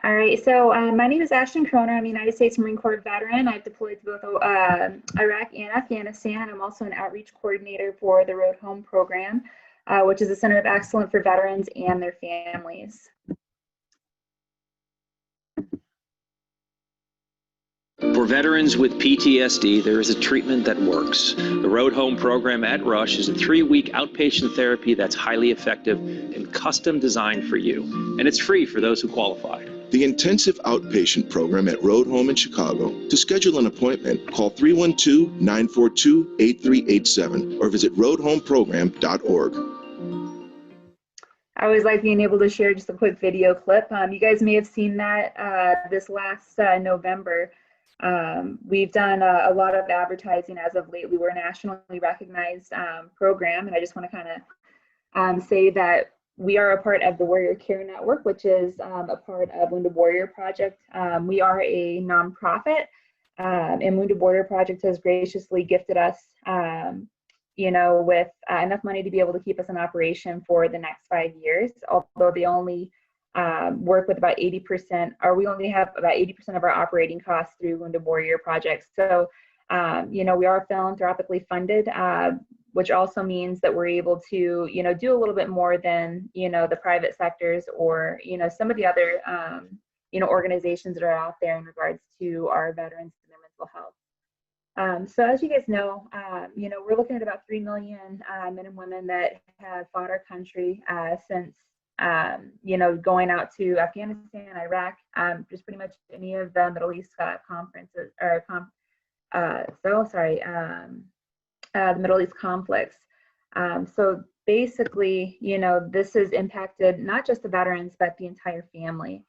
All right, so my name is Ashton Kroner. I'm a United States Marine Corps veteran. I've deployed to both Iraq and Afghanistan. I'm also an outreach coordinator for the Road Home program, which is a center of excellence for veterans and their families. For veterans with PTSD, there is a treatment that works. The Road Home program at Rush is a 3-week outpatient therapy that's highly effective and custom designed for you. And it's free for those who qualify. The intensive outpatient program at Road Home in Chicago. To schedule an appointment, call 312-942-8387 or visit roadhomeprogram.org. I always like being able to share just a quick video clip. You guys may have seen that this last November. We've done a lot of advertising as of lately. We're a nationally recognized program, and I just want to kind of say that we are a part of the Warrior Care Network, which is a part of Wounded Warrior Project. We are a nonprofit, and Wounded Warrior Project has graciously gifted us, with enough money to be able to keep us in operation for the next 5 years, although they only work with about 80%, or we only have about 80% of our operating costs through Wounded Warrior projects. So, we are philanthropically funded, which also means that we're able to, do a little bit more than, the private sectors or, some of the other, organizations that are out there in regards to our veterans and their mental health. So as you guys know, we're looking at about 3 million men and women that have fought our country since, going out to Afghanistan, Iraq, just pretty much any of the Middle East conferences, or the Middle East conflicts. So basically, this has impacted not just the veterans, but the entire family.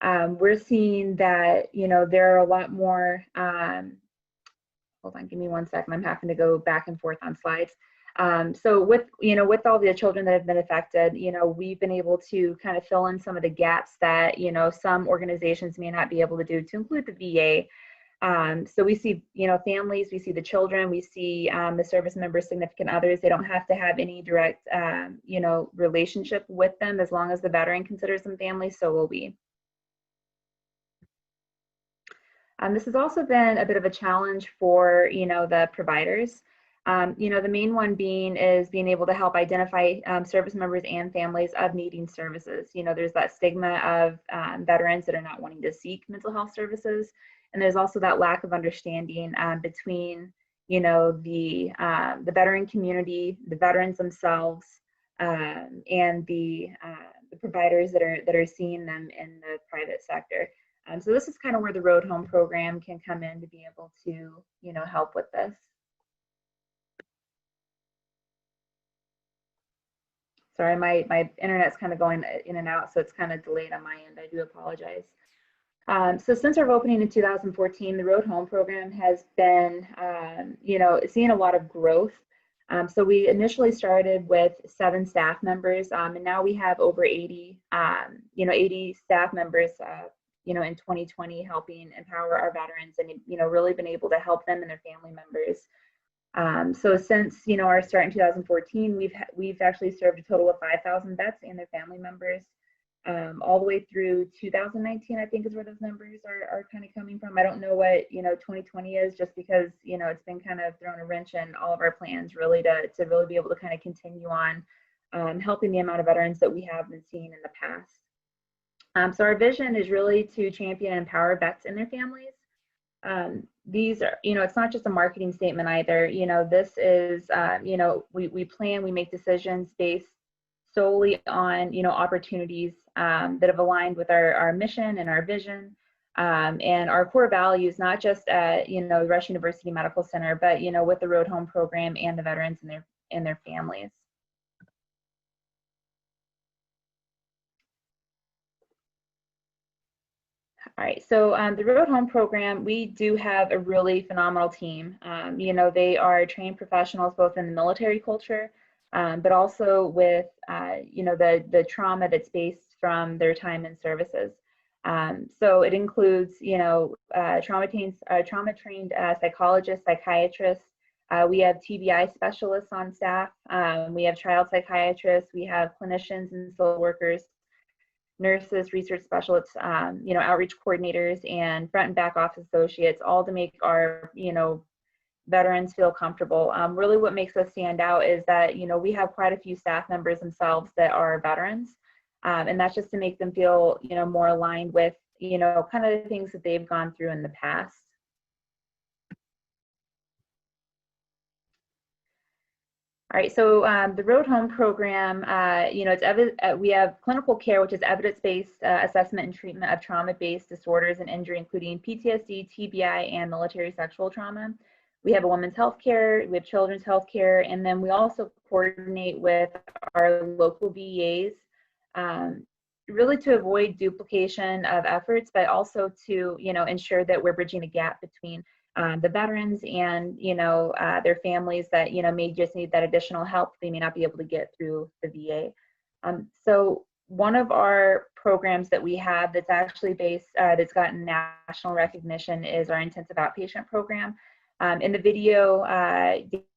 We're seeing that, there are a lot more, hold on, give me 1 second. I'm having to go back and forth on slides. So with all the children that have been affected, we've been able to kind of fill in some of the gaps that, some organizations may not be able to do, to include the VA. So we see, families, we see the children, we see the service members, significant others. They don't have to have any direct, relationship with them, as long as the veteran considers them family, so will we. This has also been a bit of a challenge for, the providers. The main one being able to help identify service members and families of needing services. There's that stigma of veterans that are not wanting to seek mental health services. And there's also that lack of understanding between, the veteran community, the veterans themselves, and the providers that are seeing them in the private sector. So this is kind of where the Road Home program can come in to be able to, help with this. Sorry, my internet's kind of going in and out, so it's kind of delayed on my end. I do apologize. So since our opening in 2014, the Road Home program has been, seeing a lot of growth. So we initially started with 7 staff members, and now we have over 80, 80 staff members, in 2020, helping empower our veterans and, really been able to help them and their family members. So since, our start in 2014, we've actually served a total of 5,000 vets and their family members. All the way through 2019, I think is where those numbers are kind of coming from. I don't know what 2020 is, just because it's been kind of thrown a wrench in all of our plans, really to really be able to kind of continue on helping the amount of veterans that we have been seeing in the past. So our vision is really to champion and empower vets and their families. These are, it's not just a marketing statement either. This is, we plan, we make decisions based solely on, opportunities that have aligned with our mission and our vision, and our core values, not just at, Rush University Medical Center, but, with the Road Home program and the veterans and their families. All right, so the Road Home program, we do have a really phenomenal team. They are trained professionals both in the military culture, but also with, the trauma that's based from their time in services. So it includes, trauma-trained psychologists, psychiatrists. We have TBI specialists on staff. We have child psychiatrists. We have clinicians and social workers. nurses, research specialists, outreach coordinators, and front and back office associates, all to make our, veterans feel comfortable. Really what makes us stand out is that, we have quite a few staff members themselves that are veterans. And that's just to make them feel, more aligned with, kind of the things that they've gone through in the past. All right, so the Road Home program, we have clinical care, which is evidence-based assessment and treatment of trauma-based disorders and injury, including PTSD, TBI, and military sexual trauma. We have a women's health care, we have children's health care, and then we also coordinate with our local VEAs, really to avoid duplication of efforts, but also to, ensure that we're bridging the gap between the veterans and, their families that, may just need that additional help they may not be able to get through the VA. So one of our programs that we have that's actually based, that's gotten national recognition is our intensive outpatient program. In the video,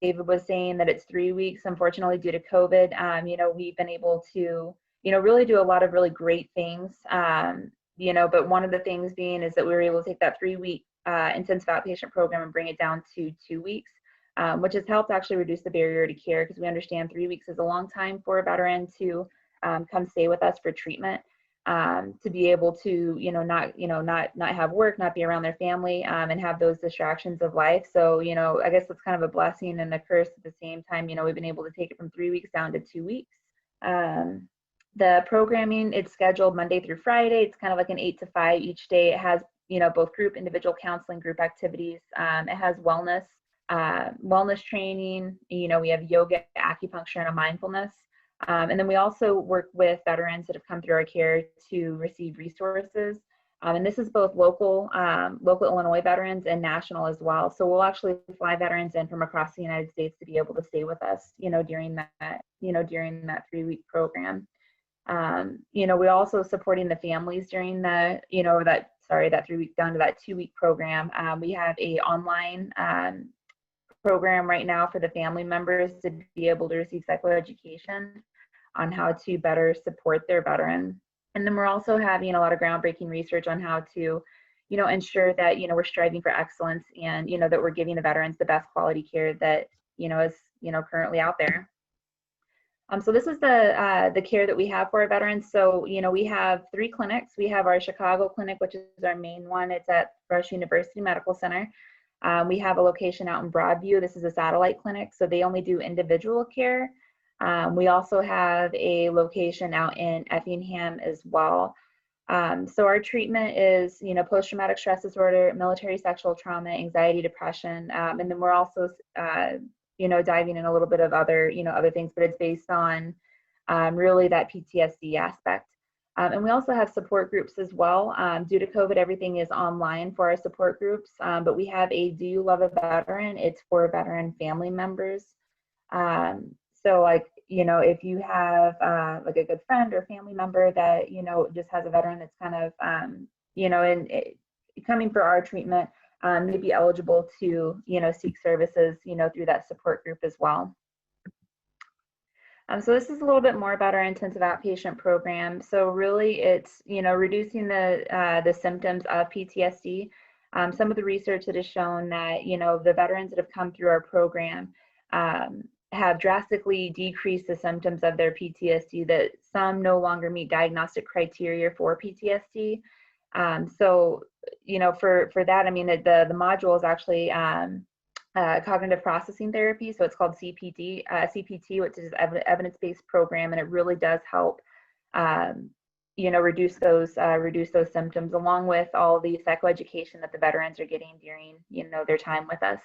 David was saying that it's 3 weeks. Unfortunately, due to COVID, we've been able to, really do a lot of really great things. But one of the things being is that we were able to take that 3-week intensive outpatient program and bring it down to 2 weeks, which has helped actually reduce the barrier to care, because we understand 3 weeks is a long time for a veteran to come stay with us for treatment. To be able to, not have work, not be around their family, and have those distractions of life. So, I guess it's kind of a blessing and a curse at the same time. We've been able to take it from 3 weeks down to 2 weeks. The programming, it's scheduled Monday through Friday. It's kind of like an 8 to 5 each day. It has, both group, individual counseling, group activities. It has wellness training. We have yoga, acupuncture, and a mindfulness. And then we also work with veterans that have come through our care to receive resources. And this is both local Illinois veterans and national as well. So we'll actually fly veterans in from across the United States to be able to stay with us, during that 3-week program. We're also supporting the families during the, that 3 week down to that 2-week program. We have a online program right now for the family members to be able to receive psychoeducation on how to better support their veteran. And then we're also having a lot of groundbreaking research on how to, ensure that, we're striving for excellence and, that we're giving the veterans the best quality care that, is, currently out there. So this is the care that we have for our veterans. So, we have 3 clinics. We have our Chicago clinic, which is our main one. It's at Rush University Medical Center. We have a location out in Broadview. This is a satellite clinic, so they only do individual care. We also have a location out in Effingham as well. So our treatment is, post-traumatic stress disorder, military sexual trauma, anxiety, depression, and then we're also, diving in a little bit of other, other things, but it's based on really that PTSD aspect. And we also have support groups as well. Due to COVID, everything is online for our support groups, but we have a Do You Love a Veteran? It's for veteran family members. So like, if you have like a good friend or family member that, just has a veteran that's kind of, coming for our treatment, they'd be eligible to, seek services, through that support group as well. So this is a little bit more about our intensive outpatient program. So really it's, reducing the symptoms of PTSD. Some of the research that has shown that, the veterans that have come through our program have drastically decreased the symptoms of their PTSD, that some no longer meet diagnostic criteria for PTSD. So, for that, I mean, the module is actually cognitive processing therapy. So it's called CPT, which is evidence-based program, and it really does help, reduce those symptoms, along with all the psychoeducation that the veterans are getting during, their time with us.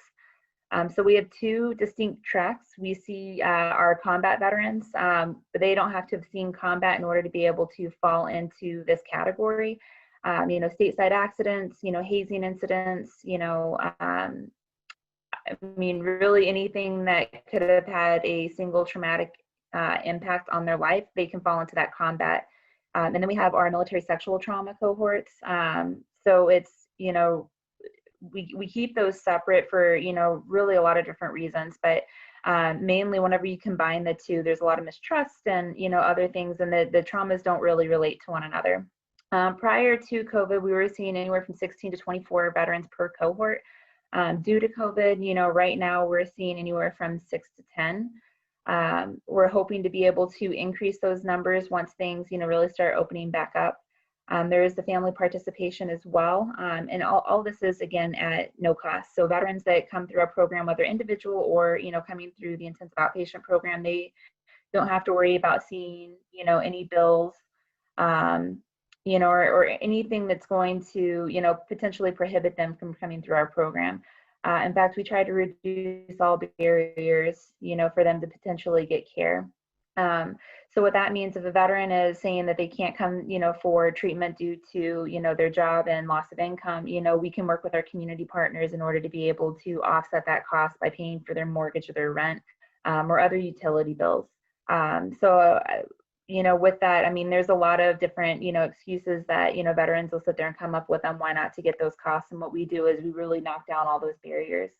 So we have 2 distinct tracks. We see our combat veterans, but they don't have to have seen combat in order to be able to fall into this category. Stateside accidents, hazing incidents, I mean, really anything that could have had a single traumatic impact on their life, they can fall into that combat. And then we have our military sexual trauma cohorts. So it's, we keep those separate for, really a lot of different reasons, but mainly whenever you combine the two, there's a lot of mistrust and, other things, and the traumas don't really relate to one another. Prior to COVID, we were seeing anywhere from 16 to 24 veterans per cohort. Due to COVID, right now we're seeing anywhere from 6 to 10. We're hoping to be able to increase those numbers once things, really start opening back up. There is the family participation as well. And all this is, again, at no cost. So veterans that come through our program, whether individual or, coming through the intensive outpatient program, they don't have to worry about seeing, any bills, or anything that's going to, potentially prohibit them from coming through our program. In fact, we try to reduce all barriers, for them to potentially get care. So what that means, if a veteran is saying that they can't come, for treatment due to, their job and loss of income, we can work with our community partners in order to be able to offset that cost by paying for their mortgage or their rent, or other utility bills. With that, I mean, there's a lot of different, excuses that, veterans will sit there and come up with on why not to get those costs. And what we do is we really knock down all those barriers.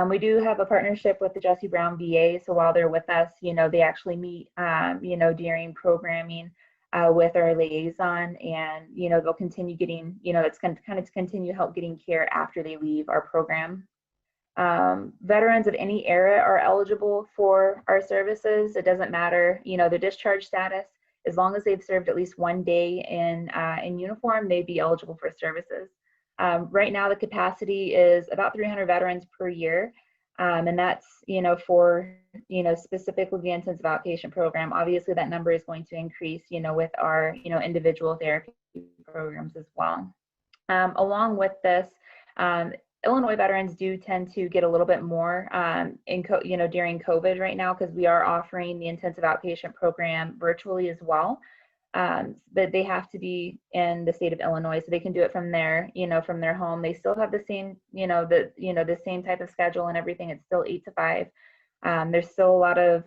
We do have a partnership with the Jesse Brown VA. So while they're with us, they actually meet, during programming with our liaison, and, they'll continue getting, it's going to kind of continue help getting care after they leave our program. Veterans of any era are eligible for our services. It doesn't matter, their discharge status. As long as they've served at least one day in uniform, they'd be eligible for services. Right now, the capacity is about 300 veterans per year, and that's, for, specifically the intensive outpatient program. Obviously, that number is going to increase, with our, individual therapy programs as well. Along with this, Illinois veterans do tend to get a little bit more during COVID right now, because we are offering the intensive outpatient program virtually as well. But they have to be in the state of Illinois, so they can do it from their, from their home. They still have the same, the same type of schedule and everything. It's still 8 to 5. There's still a lot of,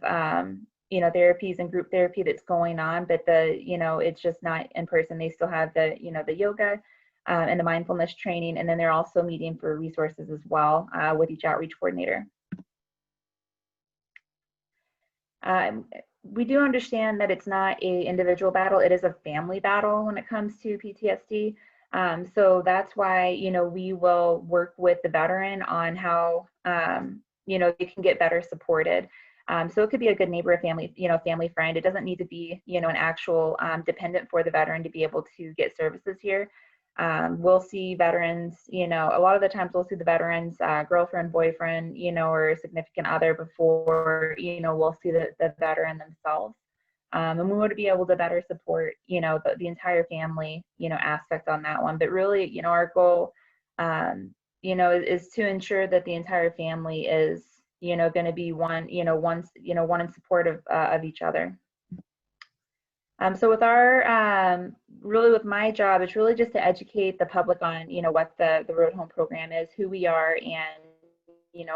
therapies and group therapy that's going on, but it's just not in person. They still have the, the yoga and the mindfulness training, and then they're also meeting for resources as well with each outreach coordinator. We do understand that it's not an individual battle, it is a family battle when it comes to PTSD. So that's why, we will work with the veteran on how, they can get better supported. So it could be a good neighbor, a family, family friend. It doesn't need to be, an actual dependent for the veteran to be able to get services here. We'll see veterans, a lot of the times we'll see the veterans' girlfriend, boyfriend, or significant other before, we'll see the veteran themselves. And we want to be able to better support, the entire family, aspect on that one. But really, our goal, is to ensure that the entire family is, going to be one in support of each other. So with our, really with my job, it's really just to educate the public on, what the Road Home program is, who we are, and,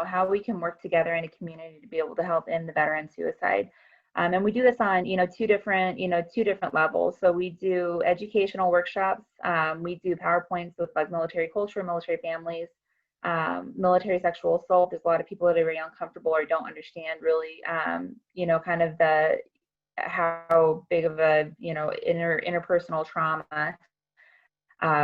how we can work together in a community to be able to help end the veteran suicide. And we do this on, two different levels. So we do educational workshops. We do PowerPoints with like military culture, military families, military sexual assault. There's a lot of people that are very uncomfortable or don't understand really, kind of how big of a interpersonal trauma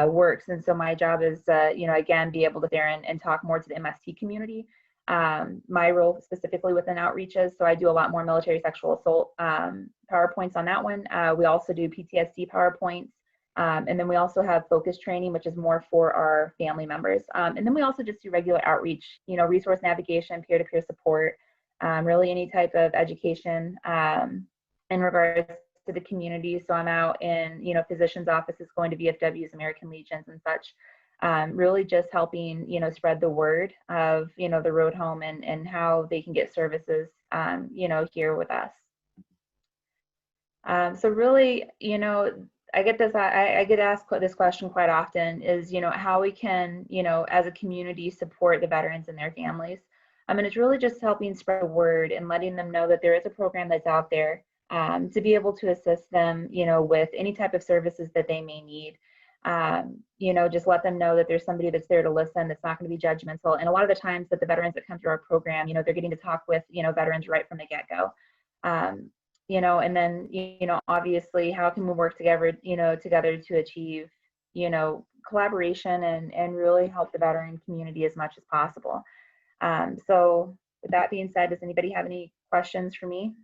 works. And so my job is again be able to there and talk more to the MST community. My role specifically within outreaches, so I do a lot more military sexual assault PowerPoints on that one. We also do PTSD PowerPoints, and then we also have focus training, which is more for our family members. And then we also just do regular outreach, resource navigation, peer-to-peer support, really any type of education in regards to the community. So I'm out in, physicians' offices, going to VFWs, American Legions and such, really just helping, spread the word of, the Road Home and how they can get services, here with us. So really, I get this, I get asked this question quite often is, how we can, as a community support the veterans and their families. And it's really just helping spread the word and letting them know that there is a program that's out there to be able to assist them, with any type of services that they may need. You know, just let them know that there's somebody that's there to listen, that's not going to be judgmental. And a lot of the times that the veterans that come through our program, you know, they're getting to talk with, you know, veterans right from the get-go. You know, and then, you know, obviously, how can we work together, you know, together to achieve, you know, collaboration and really help the veteran community as much as possible. So with that being said, does anybody have any questions for me?